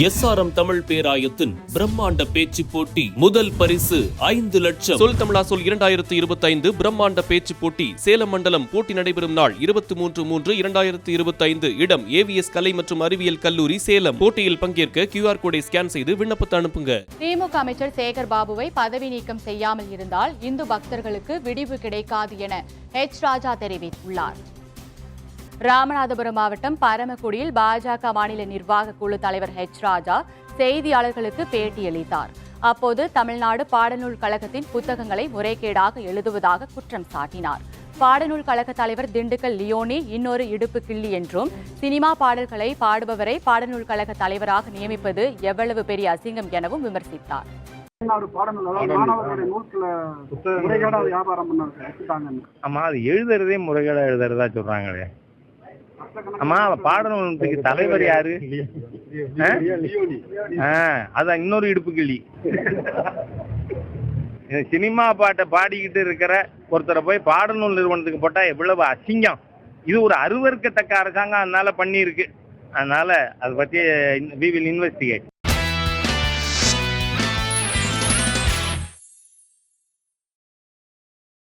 SRM Tamil பேராயத்தின் பிரம்மாண்ட பேச்சு போட்டி முதல் பரிசு 5 லட்சம். சொல் தமிழா சொல் 2025 பிரம்மாண்ட பேச்சு போட்டி சேலம் மண்டலம். போட்டி நடைபெறும் நாள் 23/3/2025. இடம் AVS கலை மற்றும் அறிவியல் கல்லூரி சேலம். போட்டியில் பங்கேற்க QR கோடை ஸ்கேன் செய்து விண்ணப்பத்தை அனுப்புங்க. திமுக அமைச்சர் சேகர் பாபுவை பதவி நீக்கம் செய்யாமல் இருந்தால் இந்து பக்தர்களுக்கு விடிவு கிடைக்காது என ராஜா தெரிவித்துள்ளார். ராமநாதபுரம் மாவட்டம் பரமக்குடியில் பாஜக மாநில நிர்வாக குழு தலைவர் ராஜா செய்தியாளர்களுக்கு பேட்டியளித்தார். அப்போது தமிழ்நாடு பாடநூல் கழகத்தின் புத்தகங்களை முறைகேடாக எழுதுவதாக குற்றம் சாட்டினார். பாடநூல் கழக தலைவர் திண்டுக்கல் லியோனி இன்னொரு இடுப்பு கிள்ளி என்றும், சினிமா பாடல்களை பாடுபவரை பாடநூல் கழக தலைவராக நியமிப்பது எவ்வளவு பெரிய அசிங்கம் எனவும் விமர்சித்தார். எழுதுறதே முறைகேடா எழுதுறதா சொல்றாங்களே. ஆமா, பாடநூலுக்கு தலைவர் யாரு? அதான் இன்னொரு இடுப்பு கிள்ளி. சினிமா பாட்டை பாடிக்கிட்டு இருக்கிற ஒருத்தரை போய் பாடநூல் நிறுவனத்துக்கு போட்டா எவ்வளவு அசிங்கம். இது ஒரு அருவருக்கத்தக்க அரசாங்கம் அதனால பண்ணியிருக்கு. அதனால அதை பத்தி we will investigate.